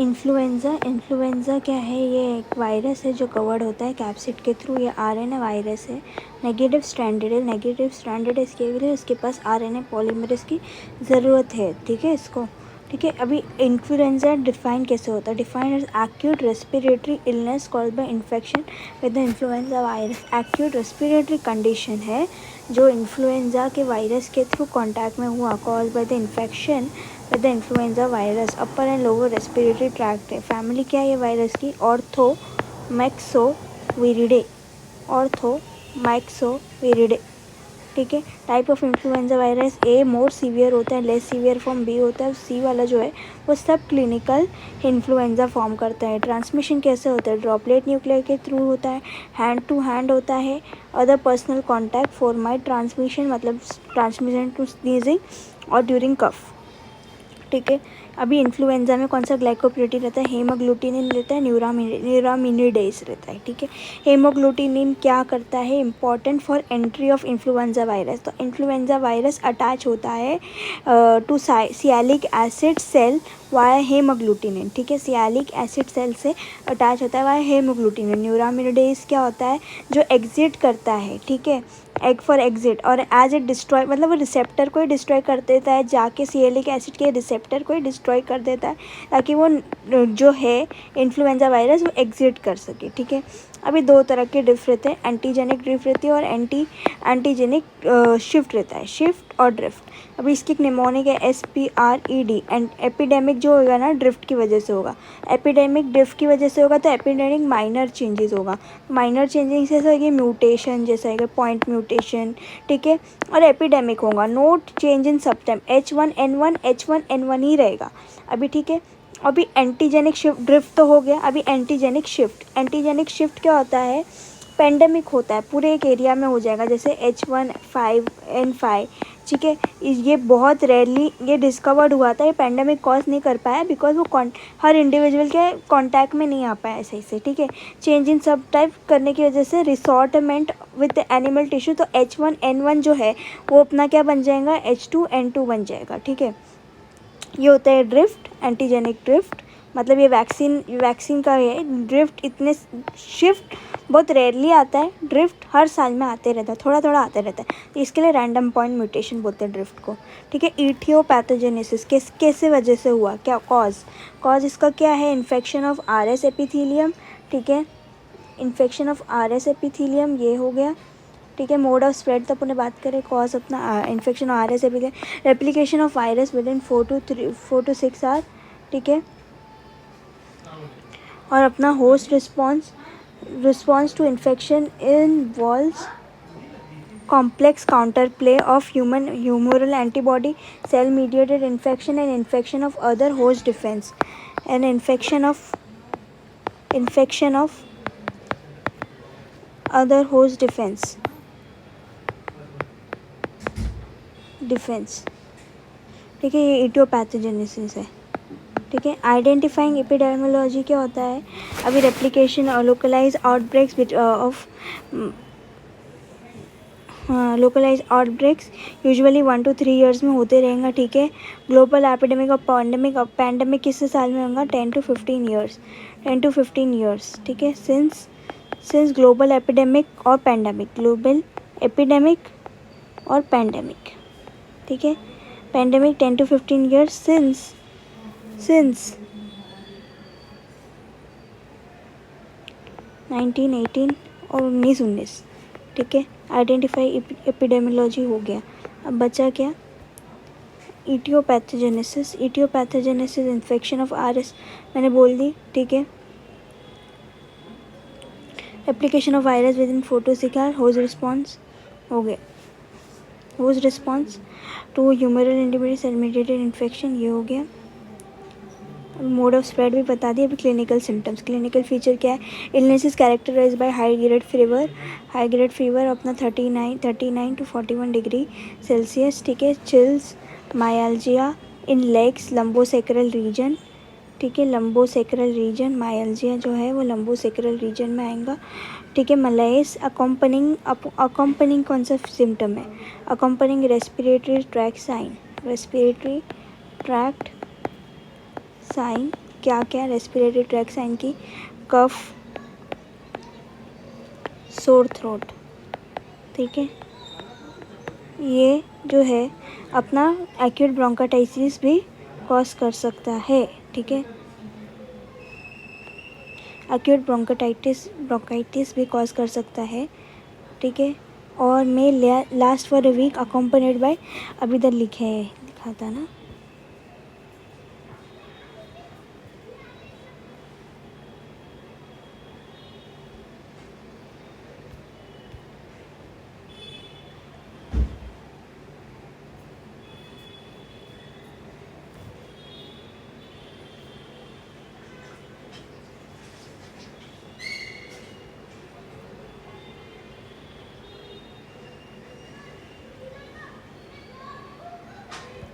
Influenza क्या है? ये एक वायरस है जो कवर्ड होता है कैप्सिड के थ्रू। ये आरएनए वायरस है, नेगेटिव स्ट्रैंडेड है इसके लिए, उसके पास आरएनए पॉलीमरेज़ की ज़रूरत है, ठीक है इसको, ठीक है। अभी इन्फ्लुएंज़ा डिफाइन कैसे होता है? Define as acute respiratory illness caused by infection with the influenza virus. Acute respiratory condition है जो इन्फ्लुएंज़ा के वायरस के थ्रू कॉन्टैक्ट में हुआ, caused by the infection with the influenza virus. Upper and lower respiratory tract है। Family क्या है ये वायरस की? ऑर्थोमैक्सोविरिडे, ठीक है। Type of influenza virus, A more severe होता है, लेस सीवियर फॉर्म बी होता है, सी वाला जो है वो सब क्लिनिकल इन्फ्लुएंज़ा फॉर्म करता है। ट्रांसमिशन कैसे होता है? ड्रॉपलेट न्यूक्लियर के थ्रू होता है, हैंड टू हैंड होता है, other personal contact, formamide transmission मतलब ट्रांसमिशन टू स्नीजिंग और ड्यूरिंग कफ, ठीक है। अभी इन्फ्लुएंज़ा में कौन सा ग्लाइकोप्रोटीन रहता है? हेमोग्लूटिनिन रहता है, न्यूरामिनिडेज रहता है, ठीक है। हेमोग्लूटिनिन क्या करता है? Important for entry of influenza virus. तो इन्फ्लुएंज़ा वायरस अटैच होता है to sialic acid cell via haemagglutinin, ठीक है। सियालिक एसिड सेल से अटैच होता है वाया हेमोग्लूटिनिन। न्यूरामिनिडेज क्या होता है? जो एग्जिट करता है, ठीक है, एग फॉर एग्जिट, और एज इट डिस्ट्रॉय मतलब वो रिसेप्टर को ही डिस्ट्रॉय कर देता है, जाके सिएलिक एसिड के रिसेप्टर को ही डिस्ट्रॉय कर देता है ताकि वो जो है इन्फ्लुएंज़ा वायरस वो एग्जिट कर सके, ठीक है। अभी दो तरह के ड्रिफ्ट रहते हैं, एंटीजेनिक ड्रिफ्ट रहती है और एंटीजेनिक शिफ्ट रहता है, शिफ्ट और ड्रिफ्ट। अभी इसकी एक निमोनिक है SPRED, एंड एपिडेमिक जो होगा ना ड्रिफ्ट की वजह से होगा। एपिडेमिक ड्रिफ्ट की वजह से होगा तो एपिडेमिक माइनर चेंजेस होगा। माइनर चेंजेस जैसे होगी म्यूटेशन, जैसे होगा पॉइंट म्यूटेशन, ठीक है। और एपिडेमिक होगा नोट चेंज इन सबटाइम, H1N1 ही रहेगा अभी, ठीक है। अभी एंटीजेनिक शिफ्ट ड्रिफ्ट तो हो गया, अभी एंटीजेनिक शिफ्ट क्या होता है? पेंडेमिक होता है, पूरे एक एरिया में हो जाएगा, जैसे H1N5, ठीक है। ये बहुत रेयरली ये डिस्कवर्ड हुआ था, ये पेंडेमिक कॉज नहीं कर पाया बिकॉज वो हर इंडिविजुअल के कांटेक्ट में नहीं आ पाया सही से, ठीक है। चेंज इन सब टाइप करने की वजह से रिसॉर्टमेंट विद एनिमल टिश्यू, तो H1N1 जो है वो अपना क्या बन जाएगा? H2N2 बन जाएगा, ठीक है। ये होता है ड्रिफ्ट, एंटीजेनिक ड्रिफ्ट, मतलब ये वैक्सीन का है ड्रिफ्ट। इतने शिफ्ट बहुत रेयरली आता है, ड्रिफ्ट हर साल में आते रहता है, थोड़ा थोड़ा आते रहता है, तो इसके लिए रैंडम पॉइंट म्यूटेशन बोलते हैं ड्रिफ्ट को, ठीक है। इथियोपैथोजेनेसिस कैसे वजह से हुआ? क्या कॉज इसका क्या है? इन्फेक्शन ऑफ RS एपिथीलियम, ठीक है, इन्फेक्शन ऑफ RS एपिथीलियम ये हो गया, ठीक है। मोड ऑफ स्प्रेड तो अपने बात करें, कॉज अपना infection RS epithelium, replication of virus within 4 to 6 hour, ठीक है। और अपना host response to infection involves complex counterplay of humoral antibody, cell mediated infection and infection of other host defense, and infection of other host defense, ठीक है। ये aetiopathogenesis है, ठीक है। आइडेंटिफाइंग एपिडेमियोलॉजी क्या होता है? अभी रेप्लिकेशन और localise outbreaks usually 1 to 3 years में होते रहेंगे, ठीक है। ग्लोबल एपिडेमिक और पैंडेमिक किस साल में होगा? 10 to 15 ईयर्स, ठीक है। सिंस ग्लोबल एपिडेमिक और पैंडेमिक, ठीक है। पैंडेमिक 10 to 15 ईयर्स सिंस 1918 और 1919, ठीक है। आइडेंटिफाई एपिडेमियोलॉजी हो गया, अब बचा क्या? इटियोपैथोजेनेसिस इन्फेक्शन ऑफ RS मैंने बोल दी, ठीक है। Application of virus within 4 to 6 hour, host response हो गया, host response to humoral antibody cell mediated infection ये हो गया। मोड ऑफ स्प्रेड भी बता दिए। अभी क्लिनिकल सिम्टम्स, क्लिनिकल फीचर क्या है? Illness is characterize by high grade fever अपना 39 to 41 डिग्री सेल्सियस, ठीक है। Chills, myalgia in legs, lumbosacral region, ठीक है। लंबोसेक्रल रीजन, मायाल्जिया जो है वो लंबोसेक्रल रीजन में आएगा, ठीक है। मलेस अकम्पनिंग कौन सा सिम्टम है? अकम्पनिंग रेस्पिरेटरी ट्रैक्ट साइन क्या क्या रेस्पिरेटरी ट्रैक साइन की, कफ, सोर थ्रोट, ठीक है। ये जो है अपना एक्यूट ब्रोंकाइटिस भी कॉज कर सकता है, ठीक है। एक्यूट ब्रोंकाइटिस भी कॉज कर सकता है, ठीक है। और may last for a week accompanied by, अभी इधर लिखा था ना,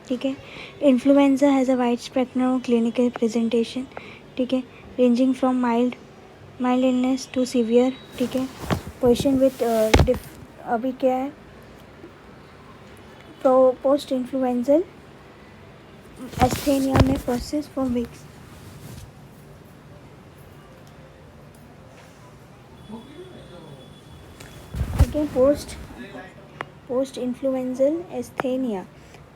ठीक है। Influenza has a wide spectrum of clinical presentation, ठीक है, ranging from mild illness to severe, ठीक है। पोजिशन विथ अभी क्या है, पोस्ट इन्फ्लुएंजल एस्थेनिया में प्रोसेस फॉर वीक्स, ठीक है।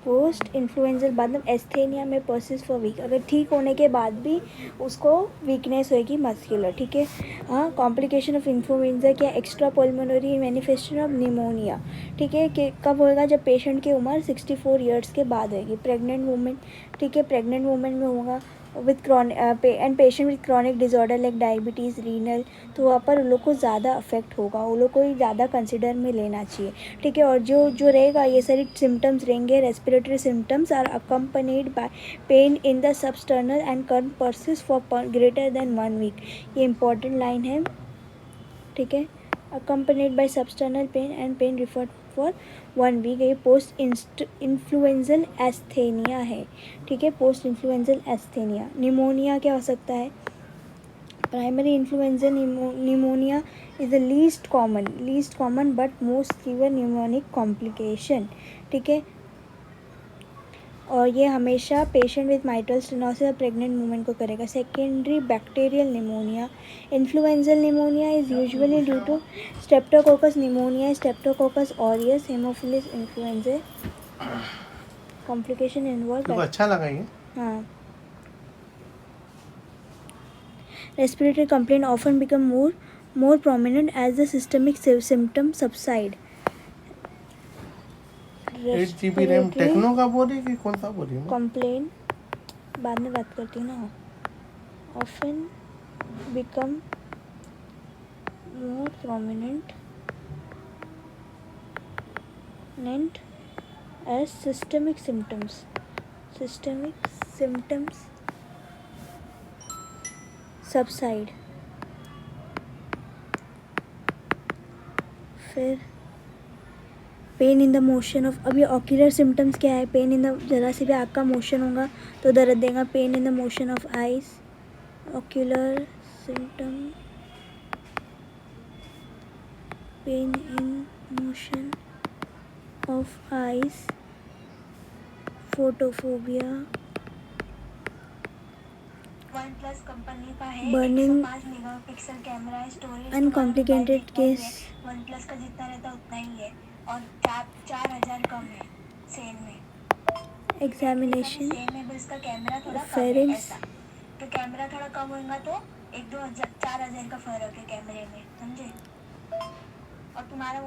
पोस्ट इन्फ्लुएंजल बाद एस्थेनिया में पर्सिस फॉर वीक, अगर ठीक होने के बाद भी उसको वीकनेस होएगी मस्कुलर, ठीक है। हाँ, कॉम्प्लिकेशन ऑफ इन्फ्लुएंजा क्या, extra pulmonary manifestation of pneumonia, ठीक है, कि कब होएगा, जब पेशेंट की उम्र 64 ईयर्स के बाद होएगी। प्रेग्नेंट वुमेन, ठीक है, प्रेग्नेंट वुमेन में होगा with and patient with chronic disorder like diabetes, renal, तो वहाँ पर उन लोग को ज़्यादा अफेक्ट होगा, उन लोग को ही ज़्यादा कंसिडर में लेना चाहिए, ठीक है। और जो रहेगा, ये सारी सिम्टम्स रहेंगे, respiratory symptoms are accompanied by pain in the substernal and can persist for greater than 1 week, ये इंपॉर्टेंट लाइन है, ठीक है। Accompanied by substernal pain and pain referred for 1 week, ये पोस्ट इन्फ्लुएंजल एस्थेनिया है, ठीक है, post influenzal asthenia. Pneumonia क्या हो सकता है, primary influenza pneumonia is the least common but most severe pneumonic complication, ठीक है। और ये हमेशा पेशेंट विथ माइट्रल स्टेनोसिस और प्रेग्नेंट वुमेन को करेगा। Secondary bacterial pneumonia, influenzal pneumonia is usually due to streptococcus pneumonia, streptococcus aureus, haemophilus influenza, complication involve. अच्छा लगा ये, हाँ। Respiratory complaint often become more prominent as the systemic symptoms subside. 8 GB RAM Tecno का बोल रही कि कौन सा बोल रही है? कंप्लेन बाद में बात करती हूँ ना। often become more prominent as systemic symptoms subside। फिर pen in the motion of, अभी ऑक्यूलर सिम्टम्स क्या है, पेन इन द, ज़रा से भी आँख का मोशन होगा तो दर्द देगा, pen in the motion of eyes, ocular symptom, pain in motion of eyes, photophobia, OnePlus company का है, बर्निंग, 105 मेगापिक्सल कैमरा है, स्टोरेज अनकॉम्प्लिकेटेड केस, OnePlus का जितना रहता उतना ही है, और 4,000 कम है सेल में। एग्जामिनेशन सेम है, बस का कैमरा थोड़ा कम है ऐसा, तो कैमरा थोड़ा कम होगा तो 1-2 हज़ार 4,000 का फर्क है कैमरे में, समझे। और तुम्हारा